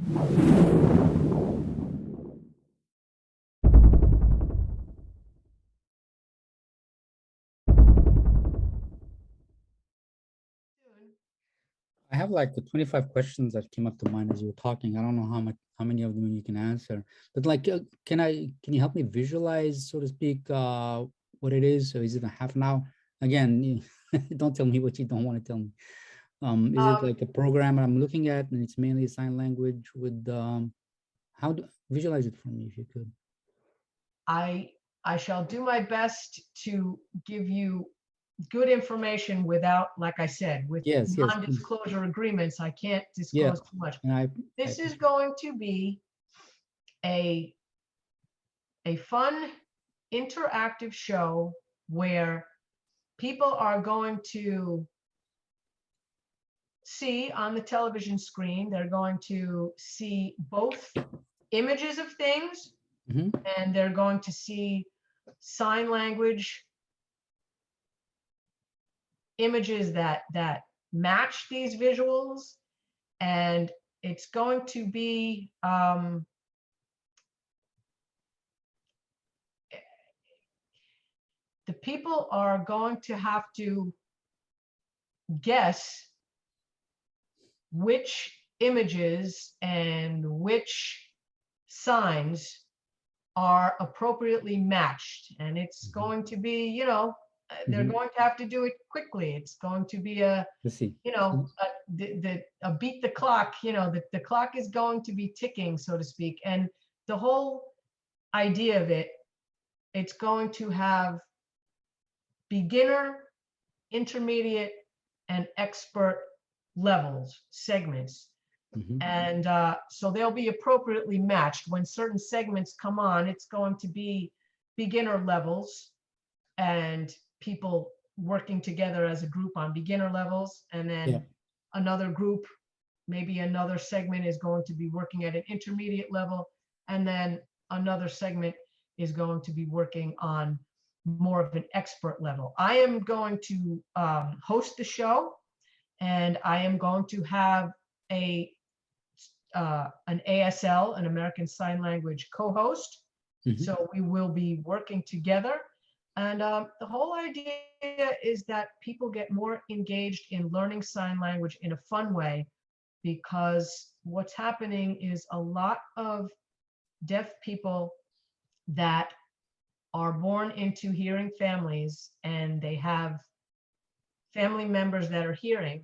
I have like the 25 questions that came up to mind as you were talking. I don't know how many of them you can answer, but like, can you help me visualize, so to speak, what it is? So is it a half an hour? Again, don't tell me what you don't want to tell me. Is it like a program I'm looking at and it's mainly sign language with, how do visualize it for me if you could? I shall do my best to give you good information without, like I said, with Yes, yes, please. non-disclosure agreements, I can't Yeah. disclose too much. And This is going to be a fun, interactive show where people are going to see on the television screen, they're going to see both images of things, Mhm. and they're going to see sign language images that match these visuals, and it's going to be the people are going to have to guess which images and which signs are appropriately matched, and it's going to be, they're going to have to do it quickly. It's going to be Let's see. a beat the clock. The clock is going to be ticking, so to speak. And the whole idea of it, it's going to have beginner, intermediate, and expert levels, segments. And so they'll be appropriately matched. When certain segments come on, it's going to be beginner levels and people working together as a group on beginner levels. And then another group, maybe another segment is going to be working at an intermediate level. And then another segment is going to be working on more of an expert level. I am going to host the show, and I am going to have an ASL, an American Sign Language co-host. So we will be working together. And the whole idea is that people get more engaged in learning sign language in a fun way, because what's happening is a lot of deaf people that are born into hearing families, and they have family members that are hearing.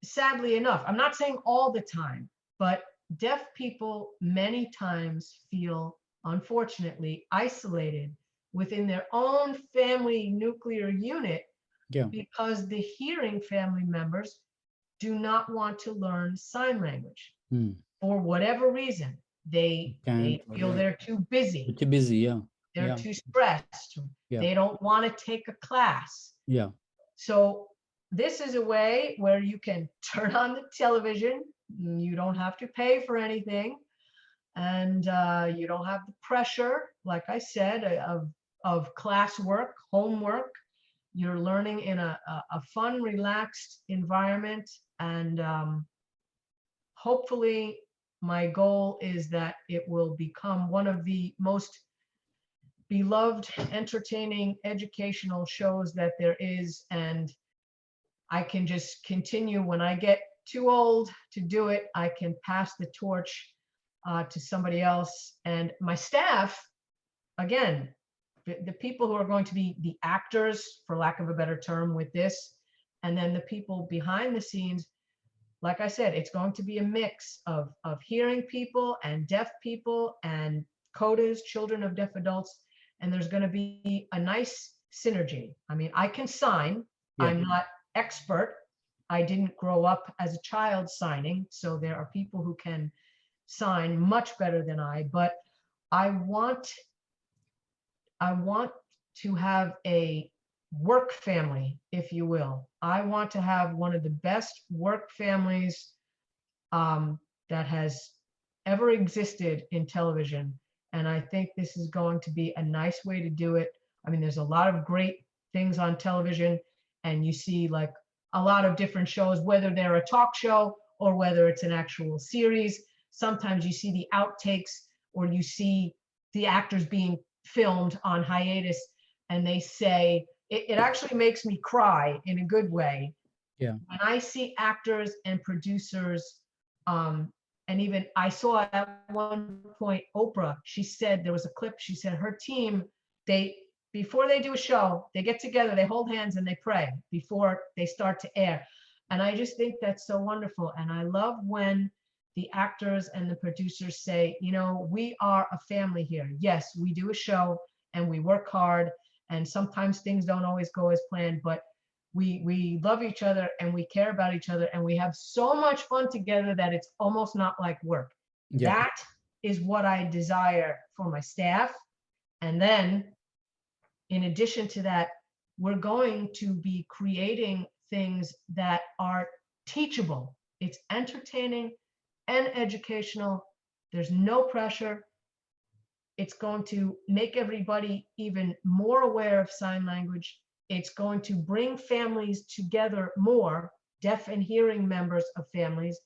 Sadly enough, I'm not saying all the time, but deaf people many times feel, unfortunately, isolated within their own family nuclear unit, because the hearing family members do not want to learn sign language for whatever reason. They feel they're too busy. Too busy, They're too stressed. They don't want to take a class. So this is a way where you can turn on the television. You don't have to pay for anything. And you don't have the pressure, like I said, of classwork, homework. You're learning in a fun, relaxed environment. And hopefully my goal is that it will become one of the most beloved, entertaining, educational shows that there is. And I can just continue. When I get too old to do it, I can pass the torch to somebody else. And my staff, again, the people who are going to be the actors, for lack of a better term, with this, and then the people behind the scenes, like I said, it's going to be a mix of hearing people and deaf people and CODAs, children of deaf adults, and there's going to be a nice synergy. I mean, I can sign. I'm not expert. I didn't grow up as a child signing, so there are people who can sign much better than I, but I want to have a work family, if you will. I want to have one of the best work families that has ever existed in television. And I think this is going to be a nice way to do it. I mean, there's a lot of great things on television, and you see like a lot of different shows, whether they're a talk show or whether it's an actual series. Sometimes you see the outtakes, or you see the actors being filmed on hiatus, and they say, it actually makes me cry in a good way. Yeah. When I see actors and producers, and even I saw at one point Oprah, she said, there was a clip, she said her team, before they do a show, they get together, they hold hands and they pray before they start to air. And I just think that's so wonderful. And I love when the actors and the producers say, you know, we are a family here. Yes, we do a show and we work hard, and sometimes things don't always go as planned, but we love each other and we care about each other, and we have so much fun together that it's almost not like work. Yeah. That is what I desire for my staff. And then in addition to that, we're going to be creating things that are teachable. It's entertaining and educational. There's no pressure. It's going to make everybody even more aware of sign language. It's going to bring families together more, deaf and hearing members of families.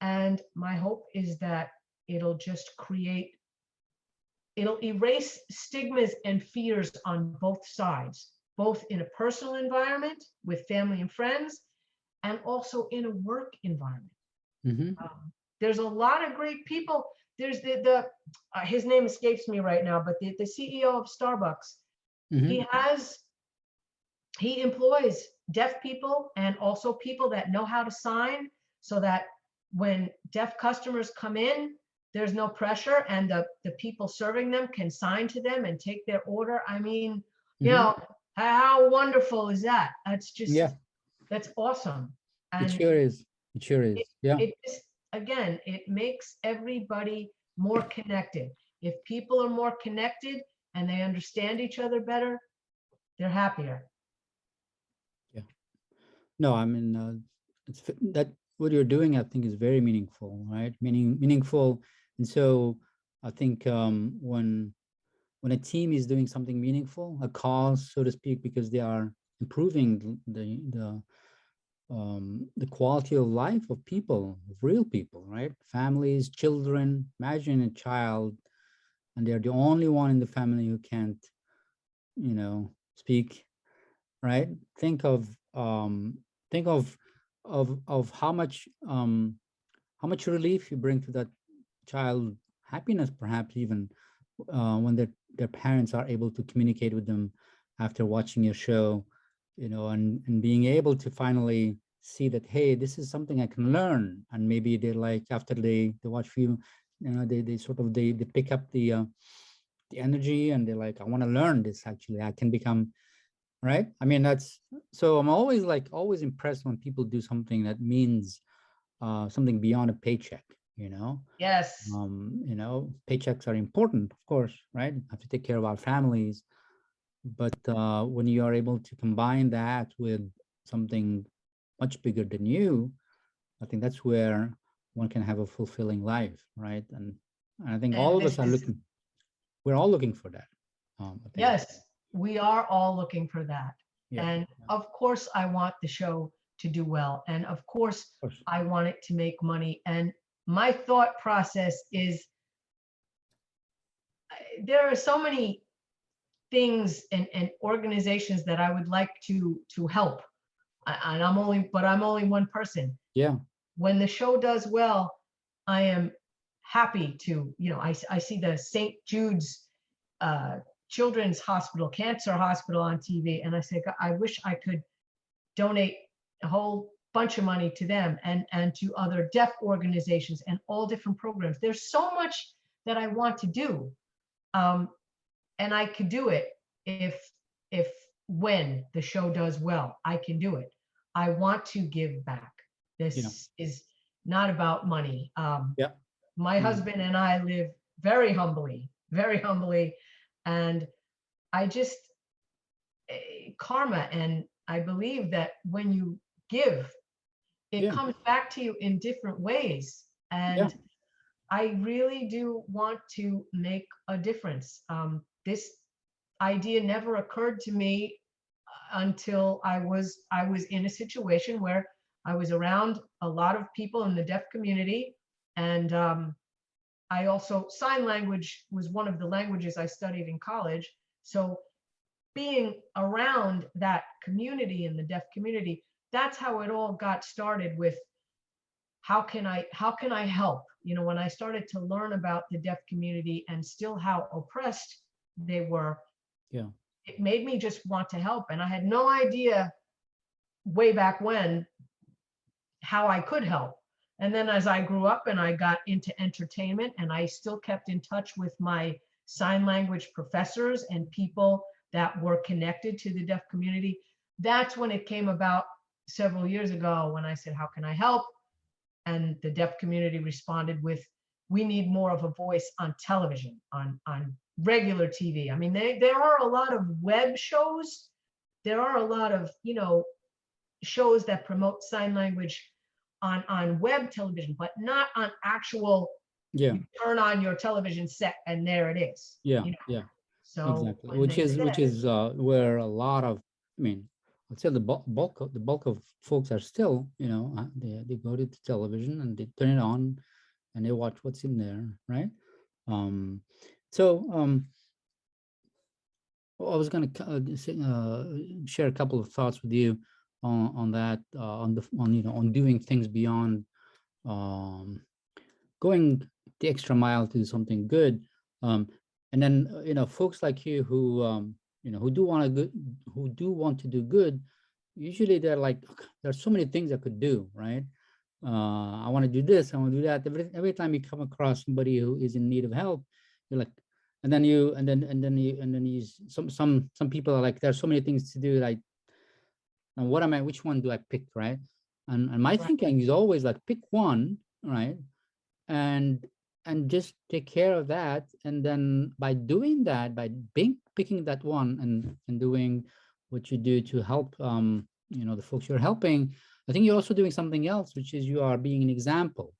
And my hope is that it'll just it'll erase stigmas and fears on both sides, both in a personal environment with family and friends, and also in a work environment. There's a lot of great people. There's his name escapes me right now, but the CEO of Starbucks, he employs deaf people and also people that know how to sign, so that when deaf customers come in, there's no pressure, and the people serving them can sign to them and take their order. I mean, you know, how wonderful is that? That's just, that's awesome. And it sure is. It sure is. It just, again, it makes everybody more connected. If people are more connected and they understand each other better, they're happier. Yeah. No, I mean, it's that what you're doing, I think, is very meaningful, right? Meaningful. And so I think when a team is doing something meaningful, a cause, so to speak, because they are improving the quality of life of people, of real people, right? Families, children. Imagine a child, and they're the only one in the family who can't, you know, speak, right? Think of how much relief you bring to that child, happiness, perhaps even when their parents are able to communicate with them after watching your show, you know, and being able to finally see that, hey, this is something I can learn. And maybe they're like, after they watch you, you know, they sort of they pick up the energy, and they're like, I want to learn this. Actually, I can become, right? I mean, that's, so I'm always impressed when people do something that means something beyond a paycheck, you know. Yes. You know, paychecks are important, of course, right? We have to take care of our families, but when you are able to combine that with something much bigger than you, I think that's where one can have a fulfilling life, right? And I think all of us are looking, we're all looking for that. I think. Yes, we are all looking for that. Yeah. And of course, I want the show to do well. And of course, I want it to make money. And my thought process is, there are so many things and organizations that I would like to help. And I'm only one person. Yeah. When the show does well, I am happy to, you know, I see the St. Jude's Children's Hospital, Cancer Hospital on TV, and I say, I wish I could donate a whole bunch of money to them and to other deaf organizations and all different programs. There's so much that I want to do, and I could do it if when the show does well, I can do it. I want to give back. This is not about money. My husband and I live very humbly, and I just karma, and I believe that when you give, it comes back to you in different ways. And I really do want to make a difference. This idea never occurred to me until I was in a situation where I was around a lot of people in the deaf community, and I also, sign language was one of the languages I studied in college. So being around that community in the deaf community, that's how it all got started with how can I help? You know, when I started to learn about the deaf community and still how oppressed they were, Yeah. it made me just want to help. And I had no idea way back when how I could help. And then as I grew up and I got into entertainment, and I still kept in touch with my sign language professors and people that were connected to the deaf community, that's when it came about several years ago when I said, how can I help? And the deaf community responded with, we need more of a voice on television, on regular TV. I mean, there are a lot of web shows. There are a lot of, you know, shows that promote sign language on web television, but not on actual, Yeah. you turn on your television set and there it is. Yeah. You know? Yeah. So Exactly. when they said, Which is where a lot of, I mean, I'd say the bulk of folks are still, you know, they go to the television and they turn it on and they watch what's in there, right? Um, so I was going to share a couple of thoughts with you on that, on you know, on doing things beyond um, going the extra mile to do something good. And then, you know, folks like you who, you know, who do want to do good, usually they're like, there's so many things I could do, right? I want to do this, I want to do that. Every time you come across somebody who is in need of help, you're like, and then some people are like, there's so many things to do, like, and which one do I pick, right? And my right, thinking is always like, pick one, right? and just take care of that, and then by doing that, by picking that one and doing what you do to help you know, the folks you're helping, I think you're also doing something else, which is you are being an example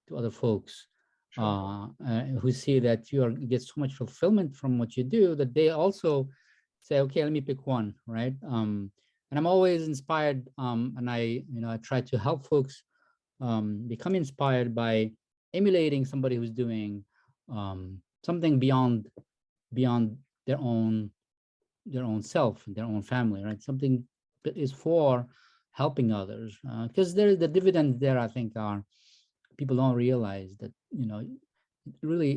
to other folks sure. who see that you get so much fulfillment from what you do, that they also say, okay, let me pick one, right? And I'm always inspired, and I, you know, I try to help folks become inspired by emulating somebody who's doing something beyond their own self, their own family, right? Something that is for helping others, because there is the dividends there. I think are people don't realize that, you know, really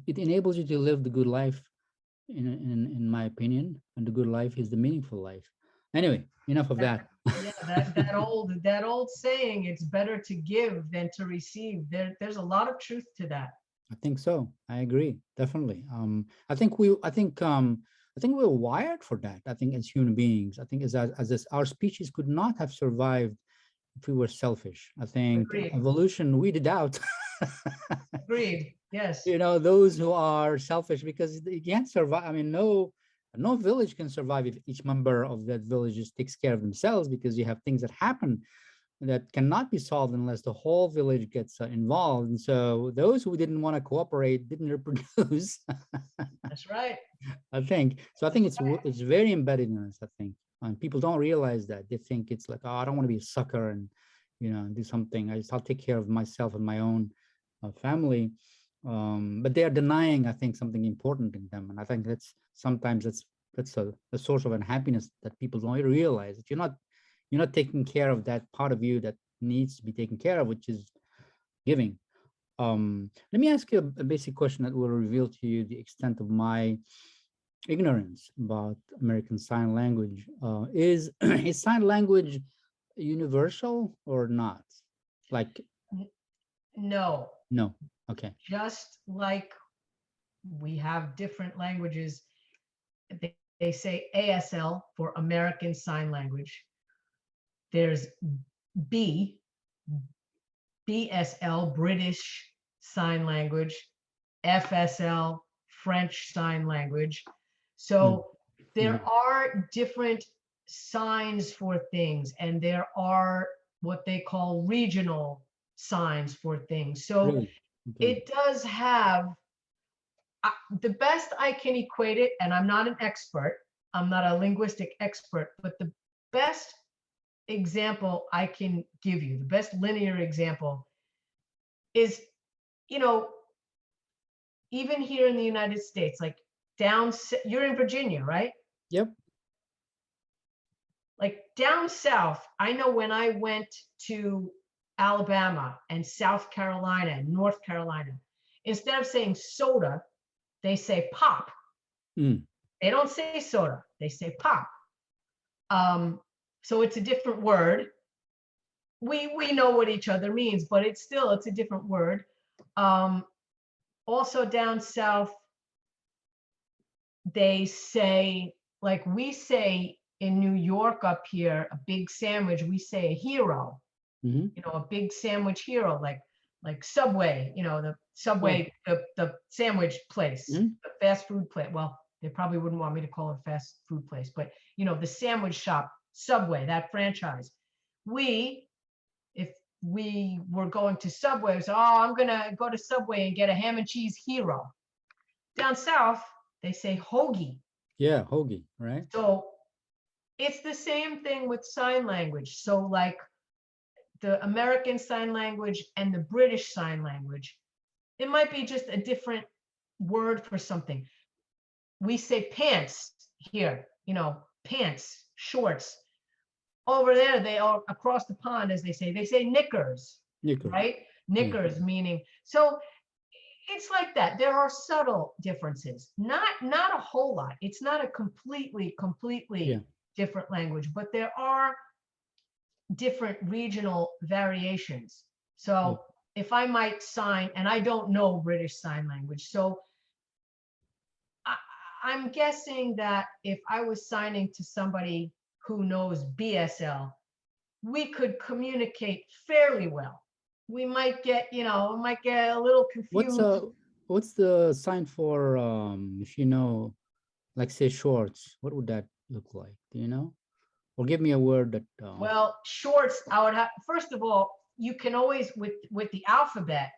it enables you to live the good life. In my opinion, and the good life is the meaningful life. Anyway, enough of That, that. yeah, that old saying, it's better to give than to receive. There's a lot of truth to that. I think so. I agree, definitely. I think we're wired for that. I think as human beings, I think our species could not have survived if we were selfish. I think Agreed. evolution weeded out, Agreed. Yes. you know, those who are selfish, because you can't survive. I mean, no village can survive if each member of that village just takes care of themselves, because you have things that happen that cannot be solved unless the whole village gets involved. And so those who didn't want to cooperate didn't reproduce. That's right. I think so. I think it's very embedded in us. I think, and people don't realize that. They think it's like, oh, I don't want to be a sucker and, you know, do something. I'll take care of myself and my own family. But they are denying, I think, something important in them. And I think sometimes that's a source of unhappiness that people don't realize, that you're not taking care of that part of you that needs to be taken care of, which is giving. Let me ask you a basic question that will reveal to you the extent of my ignorance about American Sign Language. Is is sign language universal or not? Like, No, no. Okay. just like we have different languages, they say ASL for American Sign Language. There's B, BSL, British Sign Language, FSL, French Sign Language. So there are different signs for things, and there are what they call regional signs for things. So Really? Okay. it does have, the best I can equate it, and I'm not an expert, I'm not a linguistic expert, but the best example I can give you, the best linear example is, even here in the United States, like you're in Virginia, right? Yep. Like down south, I know when I went to Alabama and South Carolina and North Carolina, instead of saying soda, they say pop. Mm. They don't say soda, they say pop. So it's a different word. We know what each other means, but it's a different word. Also down south, they say, like we say in New York up here, a big sandwich, we say a hero, a big sandwich hero, like Subway, the Subway, the sandwich place, the fast food place. Well, they probably wouldn't want me to call it a fast food place, but the sandwich shop, Subway, that franchise. If we were going to Subway, so, oh, I'm gonna go to Subway and get a ham and cheese hero. Down south, they say hoagie. Yeah, hoagie, right? So it's the same thing with sign language. So like the American Sign Language and the British Sign Language, it might be just a different word for something. We say pants here, pants, shorts. Over there, they are across the pond, as they say knickers, right? Knickers, meaning, so it's like that. There are subtle differences, not a whole lot. It's not a completely different language, but there are different regional variations. So if I might sign, and I don't know British Sign Language, so I'm guessing that if I was signing to somebody who knows BSL, we could communicate fairly well. We might get, a little confused. What's the sign for, if like say shorts, what would that look like? Do you know? Or give me a word that. Well, shorts, I would have, first of all, you can always, with the alphabet.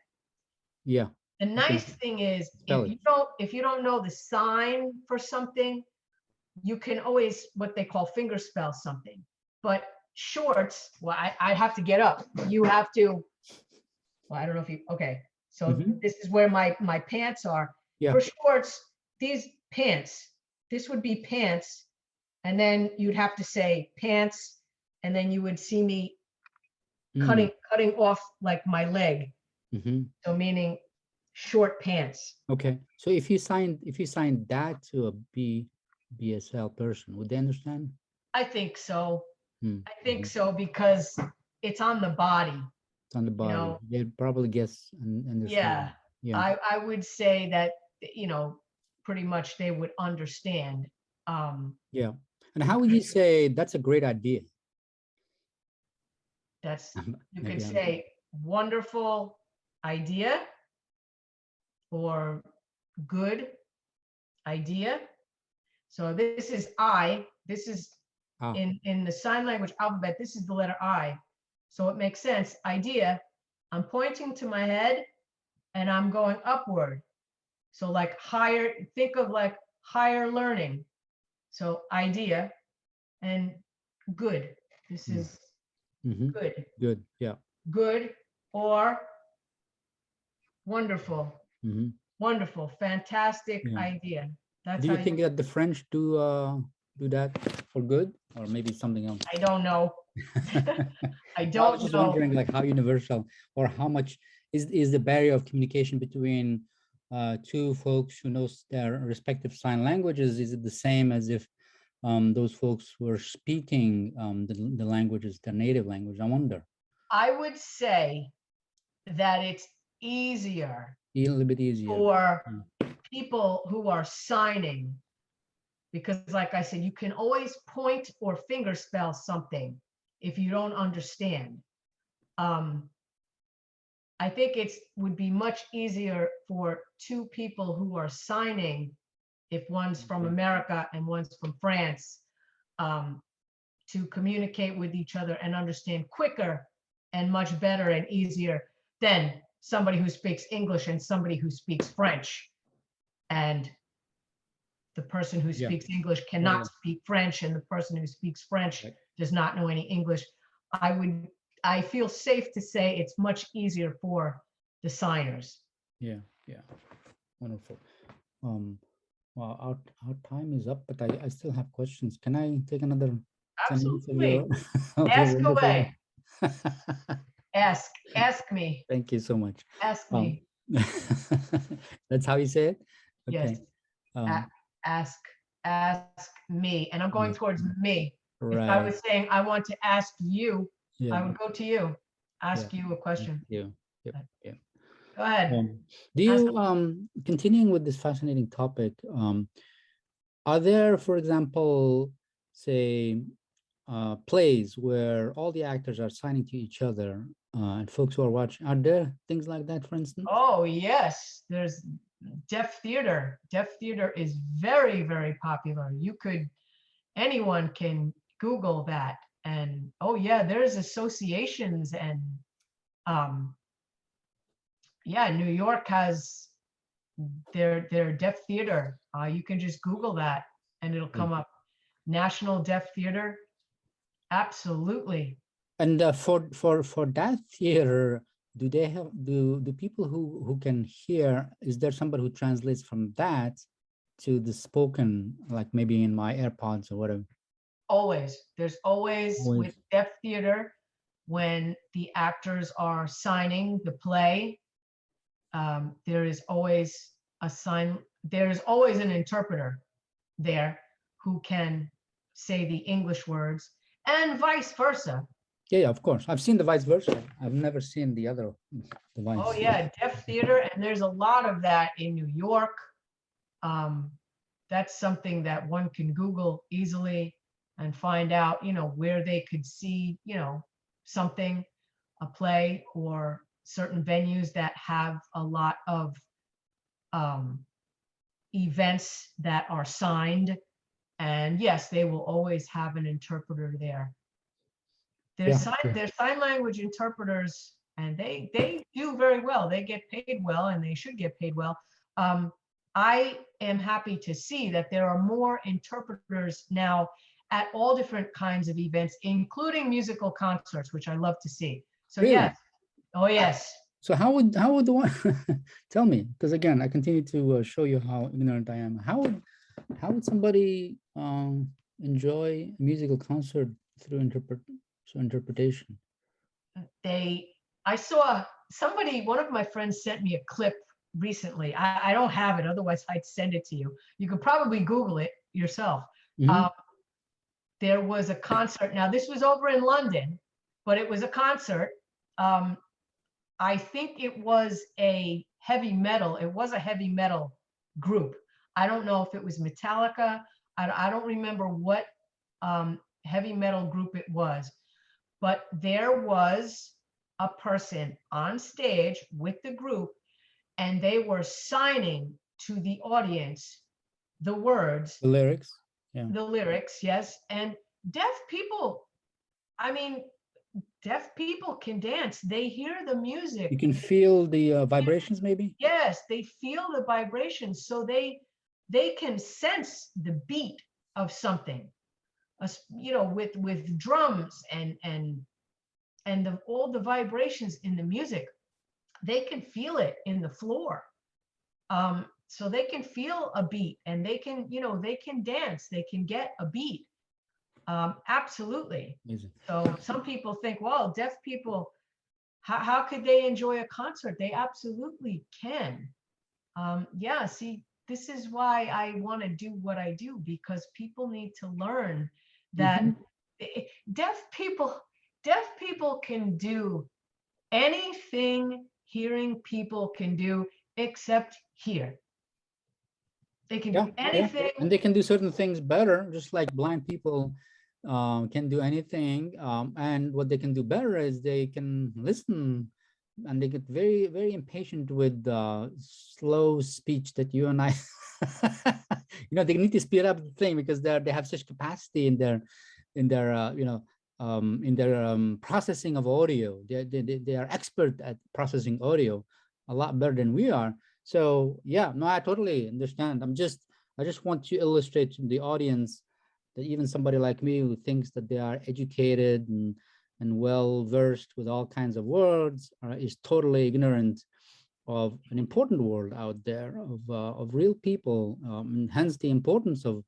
Yeah. The nice thing is, if you don't know the sign for something, you can always, what they call finger spell something. But shorts, well, I have to get up. You have to, well, I don't know if you, okay. So this is where my pants are. Yeah. For shorts, these pants, this would be pants. And then you'd have to say pants. And then you would see me cutting off like my leg. So meaning short pants. Okay. So if you signed that to a BSL person, would they understand? I think so. I think so, because it's on the body. It's on the body. They'd probably guess and understand. Yeah. I would say that, pretty much they would understand. Yeah. And how would you say that's a great idea? You could say wonderful idea or good idea. So this is I. This is in the sign language alphabet. This is the letter I. So it makes sense. Idea. I'm pointing to my head and I'm going upward. So like higher, think of like higher learning. So idea and good. This is good. Good. Yeah. Good or wonderful. Wonderful. Fantastic idea. Do you think that the French do that for good, or maybe something else? I don't know. I don't know. I was just wondering, like, how universal or how much is the barrier of communication between two folks who know their respective sign languages? Is it the same as if those folks were speaking the languages, their native language? I wonder. I would say that it's easier. A little bit easier for people who are signing, because like I said, you can always point or finger spell something if you don't understand. I think it would be much easier for two people who are signing, if one's from America and one's from France, to communicate with each other and understand quicker and much better and easier than somebody who speaks English and somebody who speaks French. And the person who speaks English cannot speak French, and the person who speaks French does not know any English. I feel safe to say it's much easier for the signers. Yeah, yeah, wonderful. Well, our time is up, but I still have questions. Can I take another 10 minutes of your Absolutely. of your Ask wonderful? away. Ask me. Thank you so much. Ask Um, me. that's how you say it? Yes. Okay. Um, Ask me. And I'm going yes, towards me. If I right. was saying I want to ask you, Yeah, I would go to you, yeah. ask you a Thank question. you. Yep, yeah. Go ahead. Do Ask. you continuing with this fascinating topic, are there, for example, say plays where all the actors are signing to each other and folks who are watching, are there things like that, for instance? Oh, yes. There's deaf theater. Deaf theater is very, very popular. Anyone can Google that. And oh yeah, there's associations and um, yeah, New York has their deaf theater. You can just Google that and it'll come up. National Deaf Theater. Absolutely. And for that theater, do they have do people who can hear? Is there somebody who translates from that to the spoken, like maybe in my AirPods or whatever? Always. There's always Always. with deaf theater when the actors are signing the play. There is always there is always an interpreter there who can say the English words and vice versa. Yeah, of course. I've seen the vice versa. I've never seen the other device. Oh yeah, deaf theater, and there's a lot of that in New York. That's something that one can Google easily and find out, where they could see, something, a play or certain venues that have a lot of events that are signed. And yes, they will always have an interpreter there. There's sign language interpreters, and they do very well. They get paid well, and they should get paid well. I am happy to see that there are more interpreters now at all different kinds of events, including musical concerts, which I love to see. So Really? yes, oh yes. So how would the one tell me? Because again, I continue to show you how ignorant I am. How would somebody enjoy a musical concert through interpretation? I saw one of my friends sent me a clip recently. I don't have it, otherwise I'd send it to you. You could probably Google it yourself. Mhm. There was a concert. Now this was over in London, but it was a concert. I think it was a heavy metal. It was a heavy metal group. I don't know if it was Metallica. I don't remember what heavy metal group it was, but there was a person on stage with the group, and they were signing to the audience the words, The lyrics. Yeah. the lyrics, yes. And deaf people, I mean, deaf people can dance. They hear the music. You can feel the vibrations, maybe? Yes, they feel the vibrations, so they can sense the beat of something, with drums and all the vibrations in the music. They can feel it in the floor. So they can feel a beat, and they can dance. They can get a beat. Absolutely. Amazing. So some people think, well, deaf people, how could they enjoy a concert? They absolutely can. Yeah, see, this is why I want to do what I do, because people need to learn that deaf people can do anything hearing people can do, except hear. They can do anything. And they can do certain things better, just like blind people can do anything. And what they can do better is they can listen, and they get very, very impatient with slow speech that you and I, they need to speed up the thing because they have such capacity in their processing of audio. They are expert at processing audio a lot better than we are. So yeah, no, I totally understand. I just want to illustrate to the audience that even somebody like me who thinks that they are educated and well versed with all kinds of words is totally ignorant of an important world out there of real people, and hence the importance of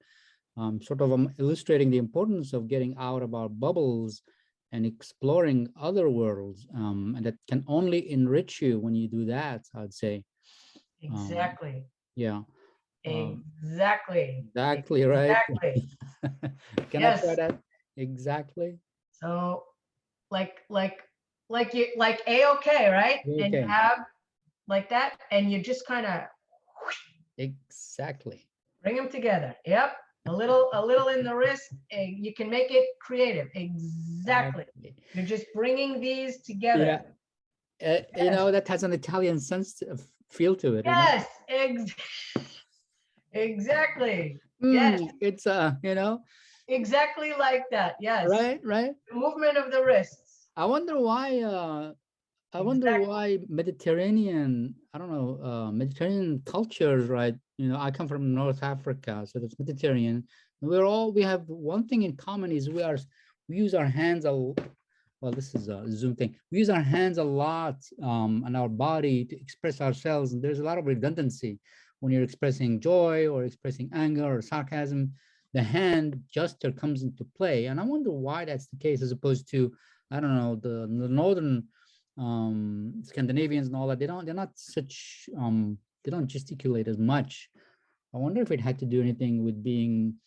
illustrating the importance of getting out of our bubbles and exploring other worlds, and that can only enrich you when you do that, I'd say. Exactly. Yeah. Exactly. Exactly right. Exactly. Can I try Yes. that? Exactly. So like A-OK, right? And you Okay. have like that, and you just kind of Exactly. bring them together. Yep. A little in the wrist. You can make it creative. Exactly. Exactly. You're just bringing these together. Yeah. You Yes. know, that has an Italian sense feel to it, you know? Yes. Exactly. Yes. It's you know, Exactly like that. Yes. right, right. The movement of the wrists. I wonder why I wonder Exactly. why Mediterranean, I don't know, Mediterranean cultures, right? You know, I come from North Africa, so that's Mediterranean. We have one thing in common is we use our hands well, this is a Zoom thing. We use our hands a lot and our body to express ourselves. And there's a lot of redundancy when you're expressing joy or expressing anger or sarcasm. The hand gesture comes into play. And I wonder why that's the case, as opposed to, I don't know, the northern Scandinavians and all that. They're not such, they don't gesticulate as much. I wonder if it had to do anything with being,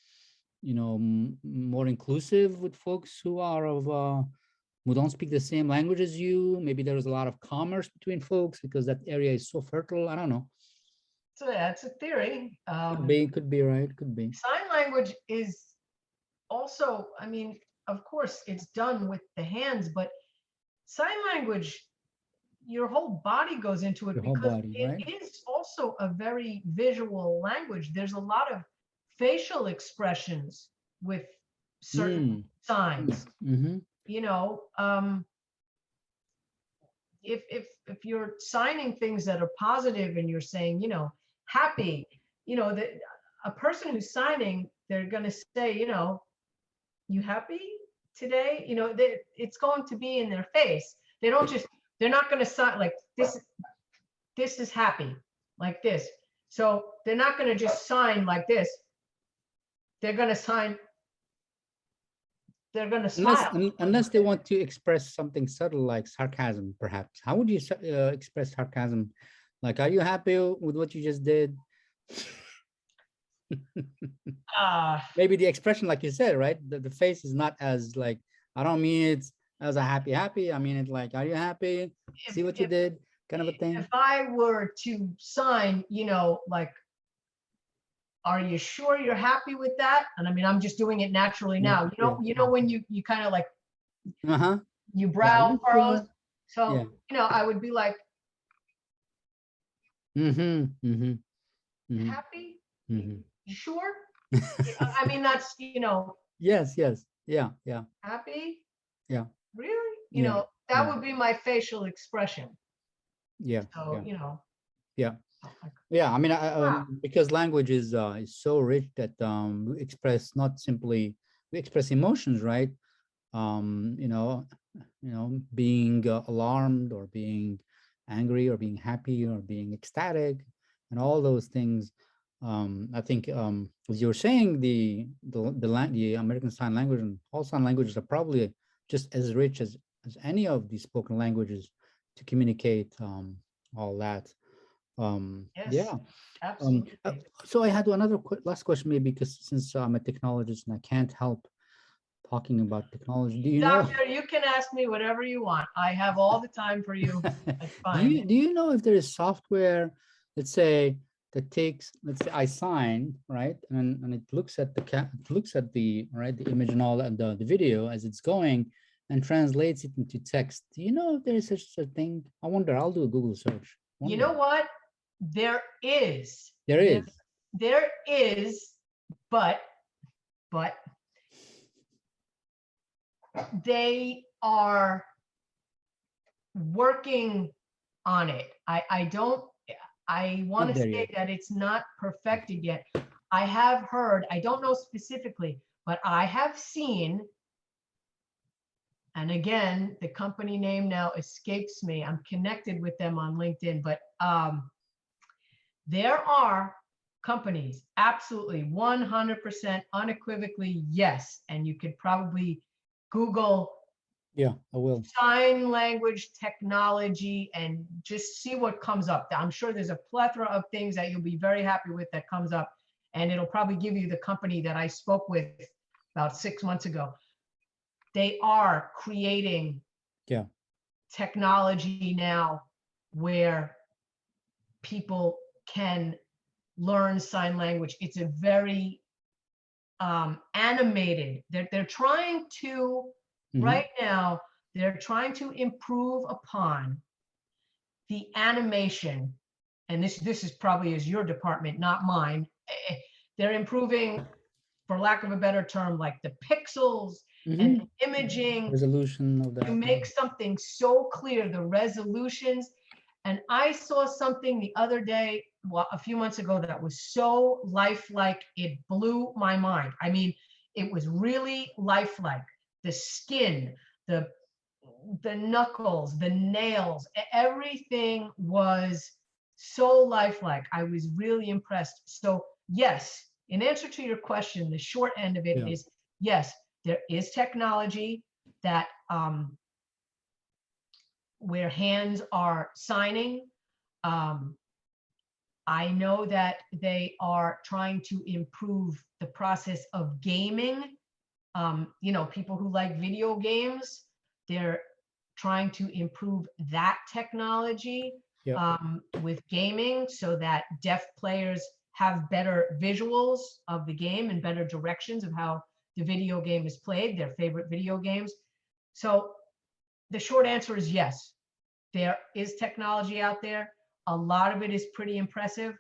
you know, more inclusive with folks who don't speak the same language as you. Maybe there's a lot of commerce between folks because that area is so fertile. I don't know. So that's a theory. Could be right. Could be. Sign language is also, I mean, of course, it's done with the hands, but sign language, your whole body goes into it Your whole because body, it right? is also a very visual language. There's a lot of facial expressions with certain signs. Mm-hmm. You know, if you're signing things that are positive and you're saying, you know, happy, you know, that a person who's signing, they're going to say, you know, you happy today? You know, it's going to be in their face. They don't just, they're not going to sign like this is happy, like this. So they're not going to just sign like this. They're going to sign, they're going to smile. Unless they want to express something subtle like sarcasm, perhaps. How would you express sarcasm? Like, are you happy with what you just did? Maybe the expression, like you said, right? The face is not as like, I don't mean it as a happy. I mean it like, are you happy? See what you did? Kind of a thing. If I were to sign, you know, like, are you sure you're happy with that? And I mean, I'm just doing it naturally now. You know, when you kind of like, you brow furrows. So, you know, I would be like, happy? Sure? I mean, that's, you know. Yes. Yeah. Happy? Yeah. Really? You know, that would be my facial expression. Yeah. So, you know. Yeah. Yeah. I mean, because language is so rich that we express we express emotions, right? You know, being alarmed or being angry or being happy or being ecstatic and all those things. I think, as you were saying, the American Sign Language and all sign languages are probably just as rich as any of the spoken languages to communicate all that. Yes, yeah. absolutely. So I had another last question, maybe, because since I'm a technologist and I can't help talking about technology. Do you Doctor, know? you can ask me whatever you want. I have all the time for you. That's fine. Do you know if there is software, let's say, that takes, let's say I sign, right, and it looks at the right, the image and all that, the video as it's going, and translates it into text. Do you know if there is such a thing? I wonder. I'll do a Google search. You know what? There is. There is. There is, but they are working on it. I want to say that it's not perfected yet. I have heard, I don't know specifically, but I have seen, And again, the company name now escapes me. I'm connected with them on LinkedIn, but there are companies, absolutely 100% unequivocally, yes. And you could probably Google Yeah, I will. sign language technology and just see what comes up. I'm sure there's a plethora of things that you'll be very happy with that comes up. And it'll probably give you the company that I spoke with about 6 months ago. They are creating Yeah. technology now where people can learn sign language. It's a very animated. They're trying to right now. They're trying to improve upon the animation, and this is probably is your department, not mine. They're improving, for lack of a better term, like the pixels and the imaging Resolution of to that. make something so clear, the resolutions. And I saw something the other day, well, a few months ago, that was so lifelike, it blew my mind. I mean, it was really lifelike. The skin, the knuckles, the nails, everything was so lifelike. I was really impressed. So yes, in answer to your question, the short end of it is yes, there is technology that where hands are signing. I know that they are trying to improve the process of gaming. You know, people who like video games, they're trying to improve that technology with gaming so that deaf players have better visuals of the game and better directions of how the video game is played, their favorite video games. So the short answer is yes, there is technology out there. A lot of it is pretty impressive.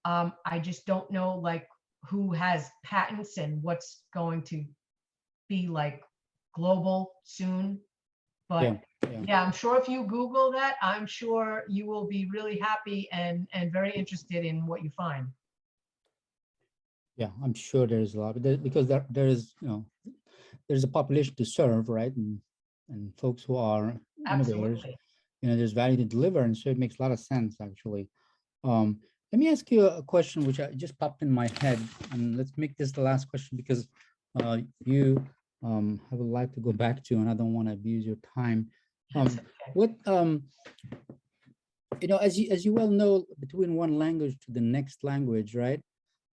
I just don't know like who has patents and what's going to be like global soon. But yeah, I'm sure if you Google that, I'm sure you will be really happy and very interested in what you find. Yeah, I'm sure there's a lot because there is, you know, there's a population to serve, right? And folks who are innovators, you know, there's value to deliver, and so it makes a lot of sense actually. Let me ask you a question which just popped in my head, and let's make this the last question because you have a life to go back to, and I don't want to abuse your time. What you know, as you well know, between one language to the next language, right?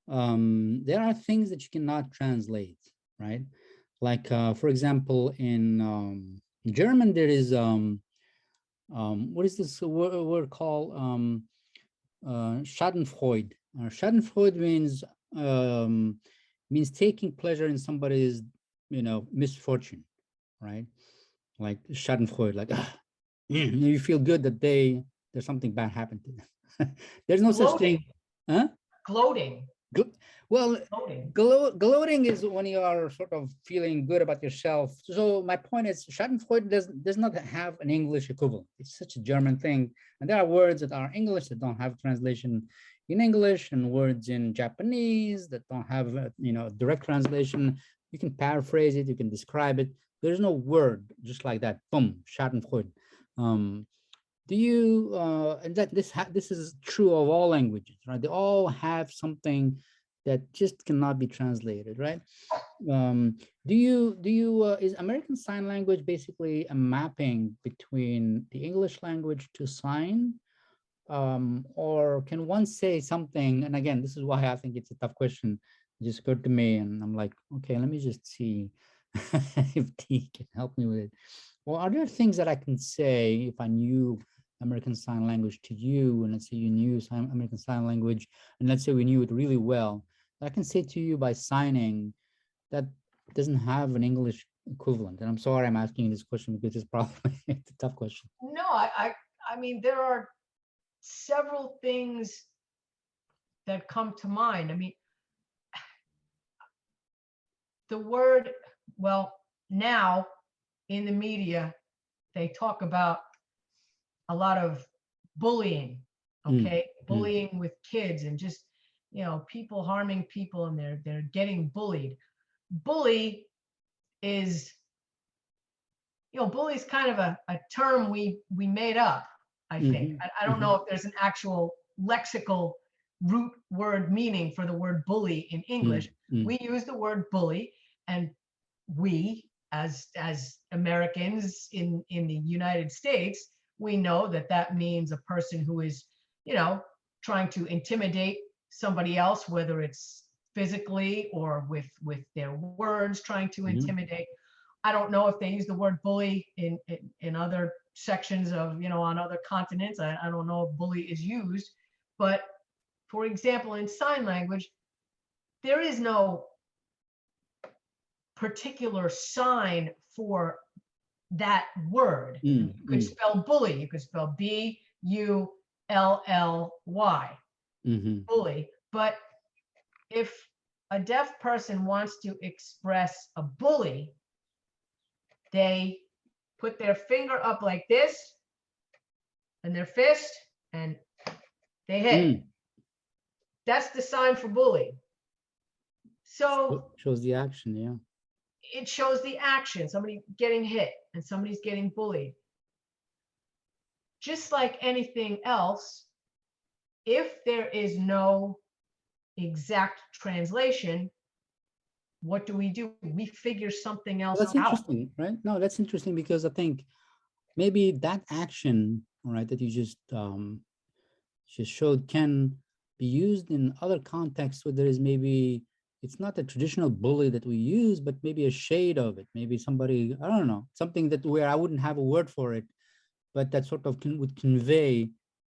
There are things that you cannot translate, right? Like for example, in German, there is what is this word called? Schadenfreude. Schadenfreude means taking pleasure in somebody's, you know, misfortune, right? Like Schadenfreude, like you feel good that there's something bad happened to them. There's no such thing, huh? Gloating. Well, gloating is when you are sort of feeling good about yourself. So my point is, Schadenfreude does not have an English equivalent. It's such a German thing, and there are words that are English that don't have translation in English, and words in Japanese that don't have you know, direct translation. You can paraphrase it, you can describe it. There's no word just like that. Boom, Schadenfreude. Do you and that this is true of all languages, right? They all have something that just cannot be translated, right? Is American Sign Language basically a mapping between the English language to sign, or can one say something? And again, this is why I think it's a tough question. It just occurred to me, and I'm like, okay, let me just see if Dee can help me with it. Well, are there things that I can say if I knew American Sign Language to you, and let's say you knew American Sign Language, and let's say we knew it really well, I can say to you by signing that doesn't have an English equivalent? And I'm sorry I'm asking you this question because it's probably a tough question. No, I mean, there are several things that come to mind. I mean, the word, well, now in the media, they talk about a lot of bullying, okay? Bullying with kids and just, you know, people harming people, and they're getting bullied. Bully is bully is kind of a term we made up, I think. Mhm, I don't mhm, know if there's an actual lexical root word meaning for the word bully in English. mm. We use the word bully, and we, as Americans in the United States, we know that that means a person who is, trying to intimidate somebody else, whether it's physically or with their words, trying to Mhm. intimidate. I don't know if they use the word bully in other sections of, on other continents. I don't know if bully is used, but for example, in sign language, there is no particular sign for that word. Mm, You could mm, spell bully, you could spell Bully, mhm. bully. But if a deaf person wants to express a bully, they put their finger up like this and their fist, and they hit. Mm. That's the sign for bully. So Shows the action, yeah. it shows the action, somebody getting hit and somebody's getting bullied. Just like anything else, if there is no exact translation, what do? We figure something Well, else that's out. interesting, right? No, that's interesting because I think maybe that action, right, that you just showed can be used in other contexts where there is maybe it's not the traditional bully that we use, but maybe a shade of it. Maybe somebody, I don't know, something that where I wouldn't have a word for it, but that sort of would convey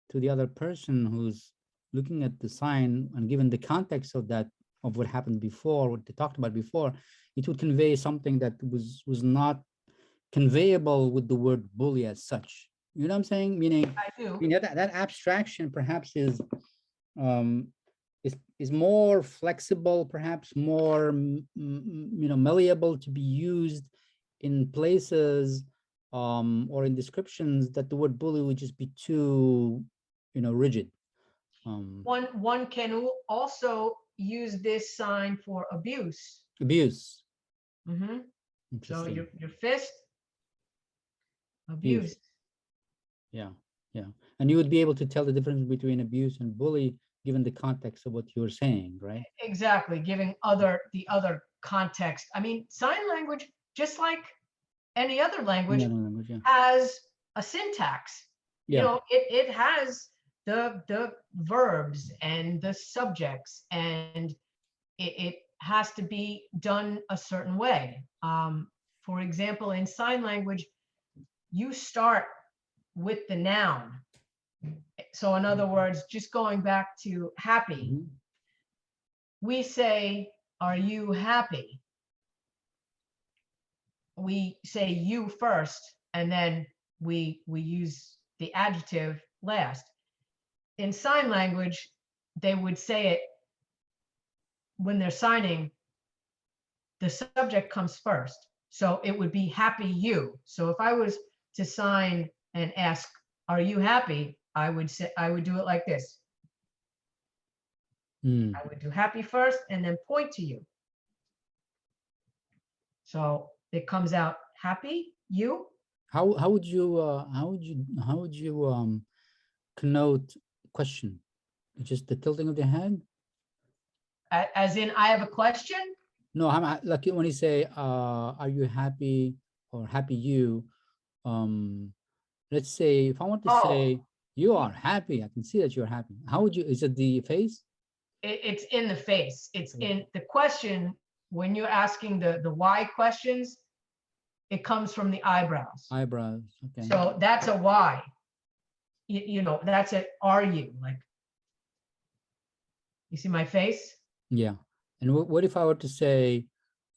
to the other person who's looking at the sign and given the context of that, of what happened before, what they talked about before, it would convey something that was not conveyable with the word bully as such. You know what I'm saying? Meaning, I do. that abstraction perhaps um, is more flexible, perhaps more malleable to be used in places or in descriptions that the word bully would just be too rigid. One can also use this sign for abuse. Abuse. So Interesting. your fist, Abuse. abuse. Yeah, yeah. And you would be able to tell the difference between abuse and bully given the context of what you're saying, right? Exactly, giving the other context. I mean, sign language, just like any other language, Another language, yeah. has a syntax. Yeah. It has the verbs and the subjects, and it has to be done a certain way. For example, in sign language, you start with the noun. So in other words, just going back to happy, Mhm. we say, are you happy? We say you first, and then we use the adjective last. In sign language, they would say it when they're signing, the subject comes first. So it would be happy you. So if I was to sign and ask, are you happy? I would do it like this. Mm. I would do happy first and then point to you. So it comes out happy, you. How would you connote question? Just the tilting of the head? As in, I have a question. No, I'm like when you say are you happy or happy you? Let's say if I want to Oh, say you are happy, I can see that you're happy. How would you, is it the face? it's in the face. It's Okay. in the question. When you're asking the why questions, it comes from the eyebrows. Eyebrows. Okay. So that's a why. That's it. Are you, like, you see my face? Yeah. And what if I were to say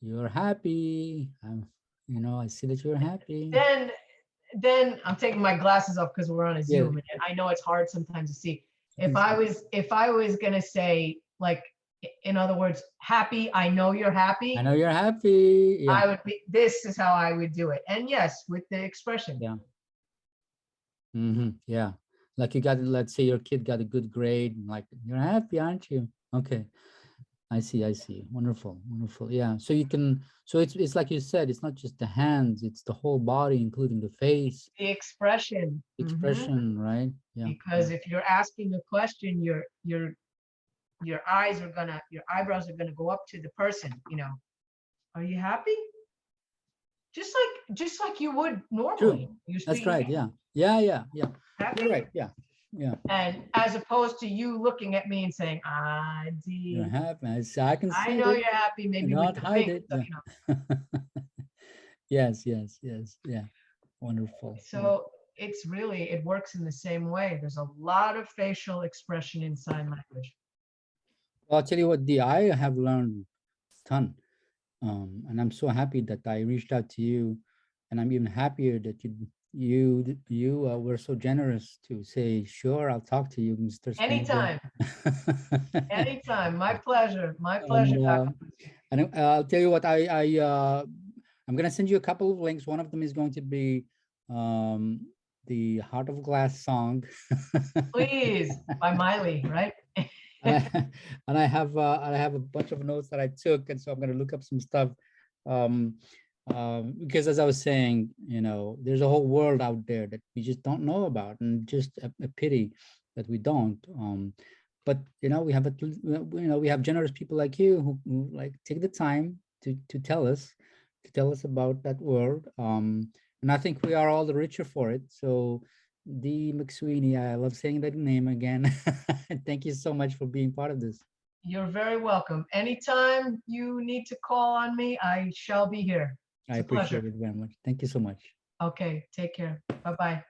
you're happy? I see that you're happy. Then I'm taking my glasses off because we're on a Yeah. Zoom, and I know it's hard sometimes to see. If I was gonna say, like, in other words, happy, I know you're happy, I know you're happy. Yeah. I would be, this is how I would do it. And yes, with the expression. Yeah. Yeah. Like let's say your kid got a good grade, like you're happy, aren't you? Okay. I see, I see. Wonderful, wonderful. Yeah. So you can, so it's like you said, it's not just the hands, it's the whole body, including the face, The expression. Mhm. expression, right? Yeah. Because if you're asking a question, your eyes are gonna, your eyebrows are gonna go up to the person, you know. Are you happy? Just like you would normally. True. You're That's speaking right. Yeah. Yeah. Yeah. Yeah. happy, You're right. Yeah. Yeah. and as opposed to you looking at me and saying, You're Dee, happy. I can I see know it. you're happy, And maybe with not the hide face, it. you Yeah. know. Yes. Yes. Yes. Yeah. Wonderful. Yeah. So it's really, it works in the same way. There's a lot of facial expression in sign language. Well, I'll tell you what, Dee, I have learned a ton. And I'm so happy that I reached out to you, and I'm even happier that you were so generous to say, sure, I'll talk to you, Mr. Spencer. Anytime, anytime. My pleasure. My pleasure, And Dr. Bouzid. I'll tell you what, I'm gonna send you a couple of links. One of them is going to be um, the Heart of Glass song. Please, by Miley, right? and I, and I have a bunch of notes that I took, and so I'm going to look up some stuff. Um, because as I was saying, you know, there's a whole world out there that we just don't know about, and just a pity that we don't. But you know, we have we have generous people like you who like take the time to tell us about that world. And I think we are all the richer for it. So Dee McSweeney, I love saying that name again. Thank you so much for being part of this. You're very welcome. Anytime you need to call on me, I shall be here. I It's a pleasure. appreciate it very much. Thank you so much. Okay, take care. Bye-bye.